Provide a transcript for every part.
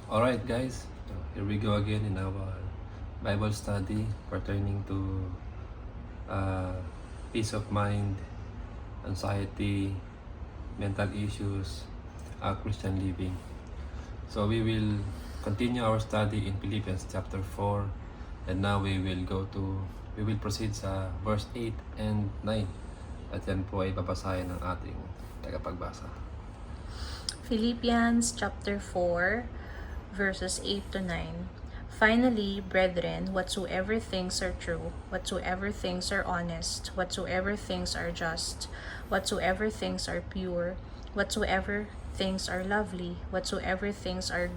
Alright guys, here we go again in our Bible study pertaining to peace of mind, anxiety, mental issues, Christian living. So we will continue our study in Philippians chapter 4, and now we will proceed sa verse 8 and 9. At yan po ay babasahin ng ating tagapagbasa. Philippians chapter 4, verses 8 to 9. Finally, brethren, whatsoever things are true, whatsoever things are honest, whatsoever things are just, whatsoever things are pure, whatsoever things are lovely, whatsoever things are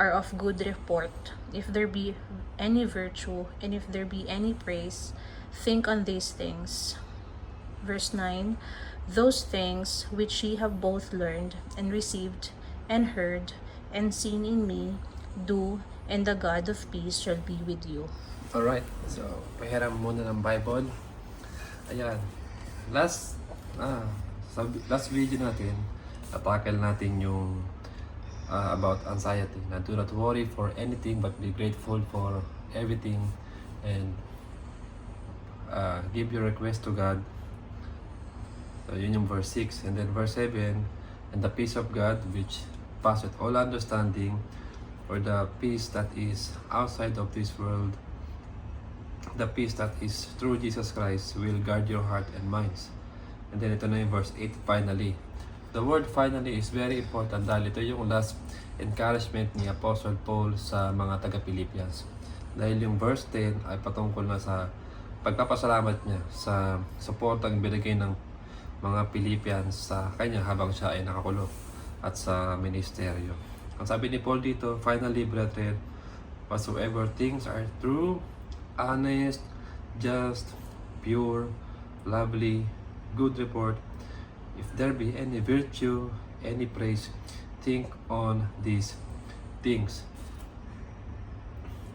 of good report, if there be any virtue, and if there be any praise, think on these things. Verse 9, those things which ye have both learned and received and heard and seen in me, do, and the God of peace shall be with you. Alright, so pahiram muna ng Bible. Ayan, last video natin, natakal natin yung about anxiety. Na do not worry for anything but be grateful for everything, and give your request to God. So yun yung verse 6, and then verse 7, and the peace of God which passeth all understanding, or the peace that is outside of this world, the peace that is through Jesus Christ will guard your heart and minds. And then ito na yung verse 8, finally. The word finally is very important dahil ito yung last encouragement ni Apostle Paul sa mga taga-Philippians. Dahil yung verse 10 ay patungkol na sa pagpapasalamat niya sa suportang binigay ng mga Philippians sa kanya habang siya ay nakakulong at sa ministeryo. Ang sabi ni Paul dito, finally brethren, whatsoever things are true, honest, just, pure, lovely, good report, if there be any virtue, any praise, think on these things.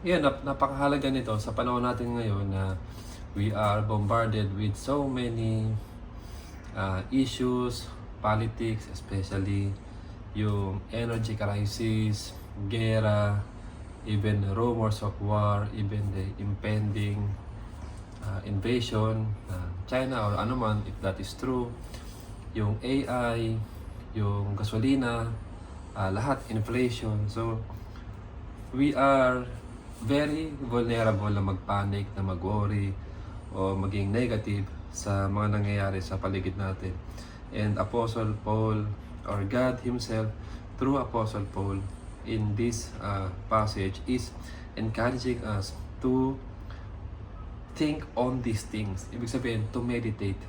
Yan, napakahalaga nito sa panahon natin ngayon na we are bombarded with so many issues, politics, especially yung energy crisis, gera, even rumors of war, even the impending invasion China or anuman, if that is true, yung AI, yung gasolina, lahat inflation. So we are very vulnerable na magpanic, na mag-worry o maging negative sa mga nangyayari sa paligid natin. And Apostle Paul, or God Himself, through Apostle Paul, in this passage, is encouraging us to think on these things. Ibig sabihin, to meditate.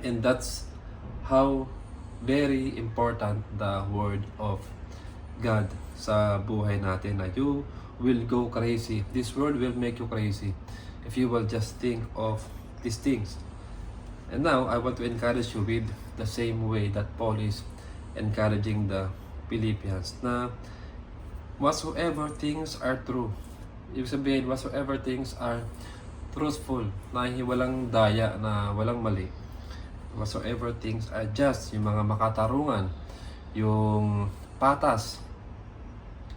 And that's how very important the Word of God sa buhay natin, na you will go crazy. This Word will make you crazy if you will just think of these things. And now, I want to encourage you with the same way that Paul is encouraging the Philippians, na whatsoever things are true. Ibig sabihin, whatsoever things are truthful, na walang daya, na walang mali. Whatsoever things are just, yung mga makatarungan, yung patas,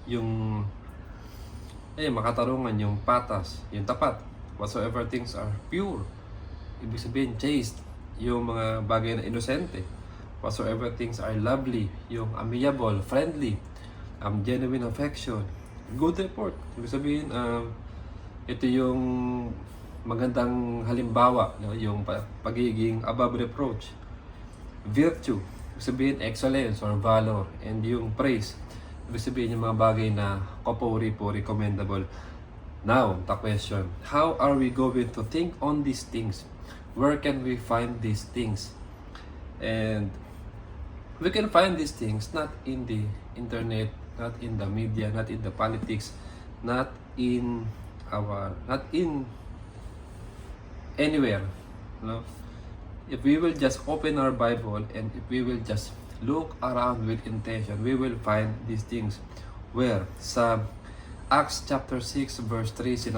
yung makatarungan, yung patas, yung tapat. Whatsoever things are pure, ibig sabihin chaste, yung mga bagay na inosente. Whatsoever things are lovely, yung amiable, friendly, genuine affection, good report. Ibig sabihin, ito yung magandang halimbawa, yung pagiging above reproach. Virtue, ibig sabihin excellence or valor, and yung praise, ibig sabihin yung mga bagay na kapuri-puri, commendable. Now, the question, how are we going to think on these things? Where can we find these things? And we can find these things not in the internet, not in the media, not in the politics, not in anywhere. No? If we will just open our Bible and if we will just look around with intention, we will find these things. Where? Sa Acts chapter 6 verse 3,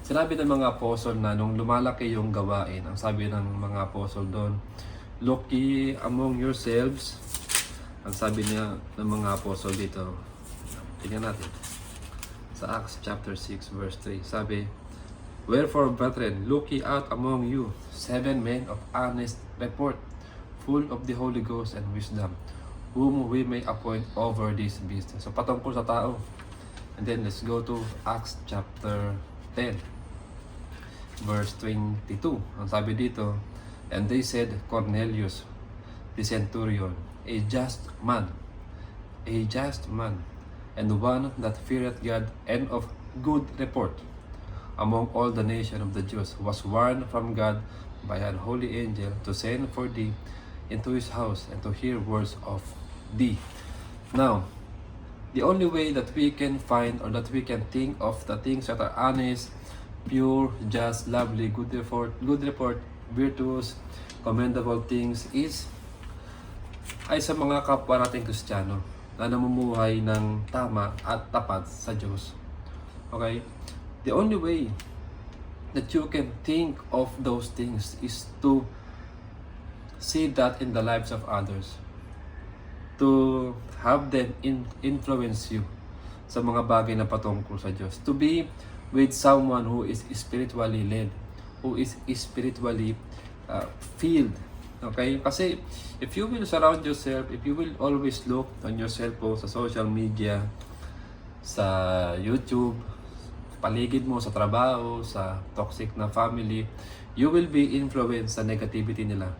sinabi ng mga apostol na nung lumalaki yung gawain, ang sabi ng mga apostol doon, look ye among yourselves, ang sabi niya ng mga apostol dito, Tingnan natin. Sa Acts chapter 6 verse 3, sabi, "Wherefore, brethren, look ye out among you 7 men of honest report, full of the Holy Ghost and wisdom, whom we may appoint over this business." So patungkol sa tao. And then let's go to Acts chapter 10 verse 22. Ang sabi dito, "And they said, Cornelius, the centurion, a just man, and one that feareth God and of good report among all the nation of the Jews, was warned from God by an holy angel to send for thee into his house and to hear words of thee." Now, the only way that we can find or that we can think of the things that are honest, pure, just, lovely, good report, virtuous, commendable things ay sa mga kapwa nating Kristiyano na namumuhay ng tama at tapat sa Diyos. Okay? The only way that you can think of those things is to see that in the lives of others, to have them influence you sa mga bagay na patungkol sa Diyos, to be with someone who is spiritually led, who is spiritually filled. Okay? Kasi if you will surround yourself, if you will always look on your cellphone, sa social media, sa YouTube, paligid mo, sa trabaho, sa toxic na family, you will be influenced sa negativity nila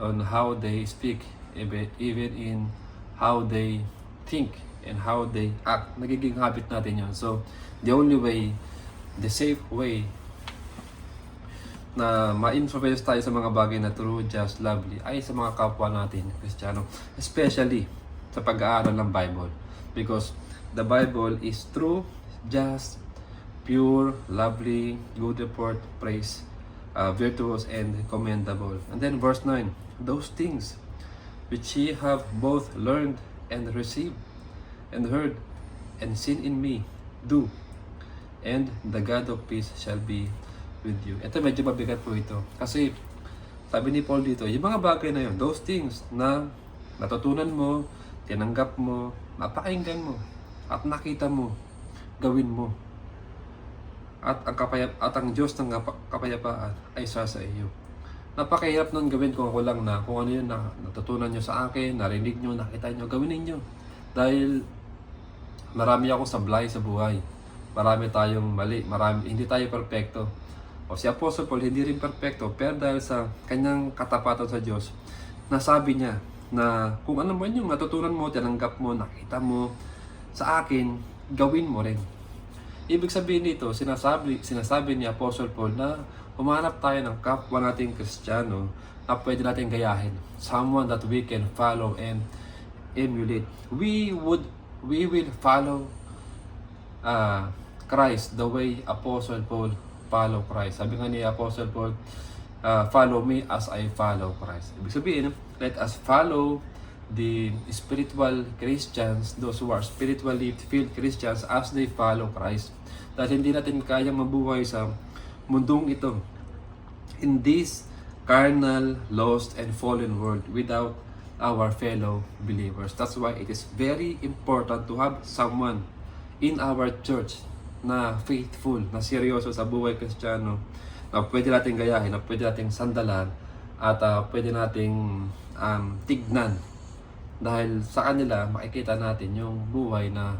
on how they speak, even in how they think and how they act. Nagiging habit natin yun. So, the only way, the safe way na ma-influence tayo sa mga bagay na true, just, lovely, ay sa mga kapwa natin, Kristiyano. Especially sa pag-aaral ng Bible. Because the Bible is true, just, pure, lovely, good report, praise, virtuous, and commendable. And then verse 9, "Those things which ye have both learned and received, and heard, and seen in me, do, and the God of peace shall be with you." Ito medyo mabigat po ito. Kasi sabi ni Paul dito, yung mga bagay na yun, those things na natutunan mo, tinanggap mo, napakinggan mo, at nakita mo, gawin mo. At ang Diyos ng kapayapaan ay sa iyo. Napakahirap nun gawin kung ako lang na kung ano yun na natutunan nyo sa akin, narinig nyo, nakita nyo, gawin ninyo. Dahil marami akong sablay sa buhay. Marami tayong mali, hindi tayo perfecto. O si Apostle Paul, hindi rin perfecto, pero dahil sa kanyang katapatan sa Diyos, nasabi niya na kung ano man yung natutunan mo, tinanggap mo, nakita mo sa akin, gawin mo rin. Ibig sabihin nito, sinasabi ni Apostle Paul na humanap tayo ng kapwa nating Kristiyano na pwede natin gayahin. Someone that we can follow and emulate. We will follow Christ the way Apostle Paul follow Christ. Sabi nga ni Apostle Paul, "Follow me as I follow Christ." Ibig sabihin, let us follow the spiritual Christians, those who are spiritually filled Christians, as they follow Christ. Dahil hindi natin kayang mabuhay sa mundong ito, in this carnal, lost, and fallen world without our fellow believers. That's why it is very important to have someone in our church na faithful, na seryoso sa buhay Kristiyano, na pwede nating gayahin, na pwede nating sandalan, at pwede nating tignan. Dahil sa kanila, makikita natin yung buhay na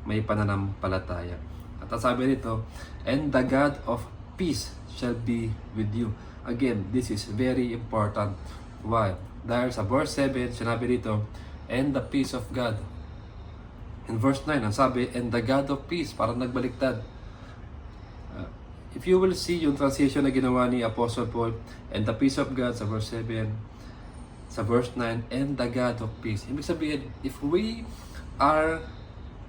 may pananampalataya. At sabi nito, "And the God of peace shall be with you." Again, this is very important. Why? Dahil sa verse 7, sinabi dito, "And the peace of God." In verse 9, ang sabi, "And the God of peace," parang nagbaliktad. If you will see yung transition na ginawa ni Apostle Paul, "And the peace of God," sa verse 7, sa verse 9, "And the God of peace." Ibig sabihin, if we are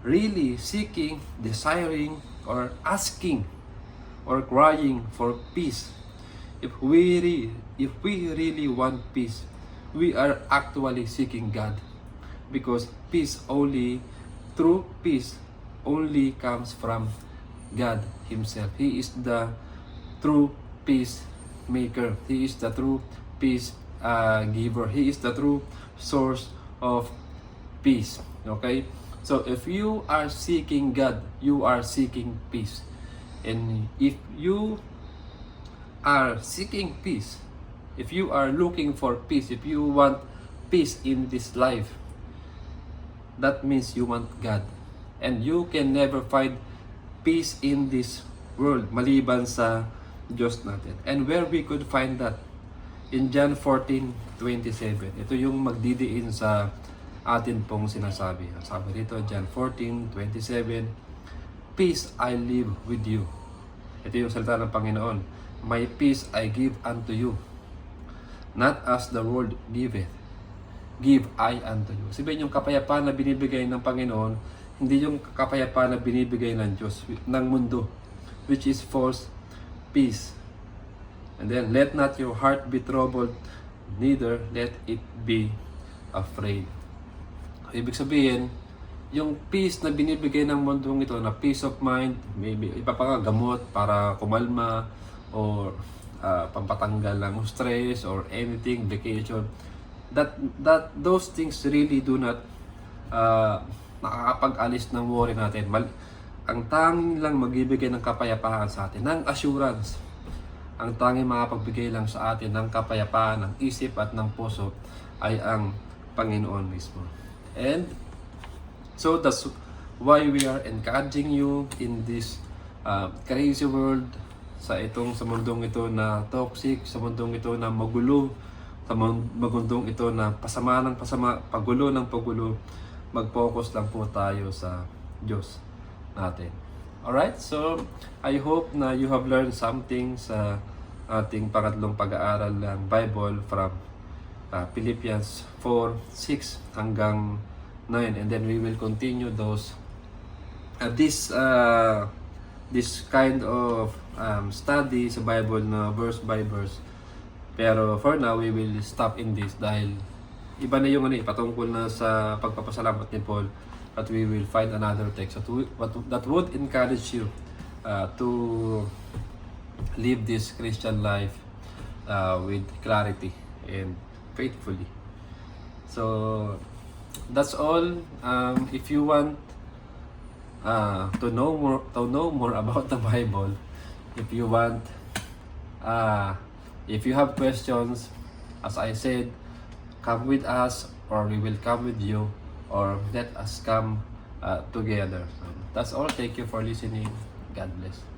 really seeking, desiring, or asking, or crying for peace, if we really want peace, we are actually seeking God. Because true peace only comes from God Himself. He is the true peace maker. He is the true peace giver. He is the true source of peace. Okay? So if you are seeking God, you are seeking peace. And if you are seeking peace, if you are looking for peace, if you want peace in this life, that means you want God. And you can never find peace in this world maliban sa Diyos natin. And where we could find that? In John 14:27. Ito yung magdidiin sa atin pong sinasabi. Sabi rito, John 14:27, "Peace I leave with you." Ito yung salita ng Panginoon. "My peace I give unto you. Not as the world giveth, give I unto you." Sabihin yung kapayapaan na binibigay ng Panginoon, hindi yung kapayapaan na binibigay ng Diyos, ng mundo, which is false peace. And then, "Let not your heart be troubled, neither let it be afraid." Ibig sabihin, yung peace na binibigay ng mundong ito, na peace of mind, maybe iba pa nga gamot para kumalma, or pampatanggal ng stress, or anything, vacation, that those things really do not nakakapag-alis ng worry natin. Ang tanging lang magbibigay ng kapayapaan sa atin, ng assurance, ang tanging makapagbigay lang sa atin ng kapayapaan ng isip at ng puso ay ang Panginoon mismo. And so that's why we are encouraging you in this crazy world, sa mundong ito na toxic, sa mundong ito na magulo, sa mundong ito na pasama ng pasama, pagulo ng pagulo. Mag-focus lang po tayo sa Diyos natin. Alright, so I hope na you have learned something sa ating pangatlong pag-aaral ng Bible from Philippians 4:6 hanggang 9, and then we will continue this kind of study sa Bible na verse by verse. Pero for now, we will stop in this dahil iba na yung patungkol na sa pagpapasalamat ni Paul. But we will find another text that would encourage you to live this Christian life with clarity and faithfully. So that's all. If you want to know more about the Bible, if you have questions, as I said, come with us, or we will come with you, or let us come together. That's all. Thank you for listening. God bless.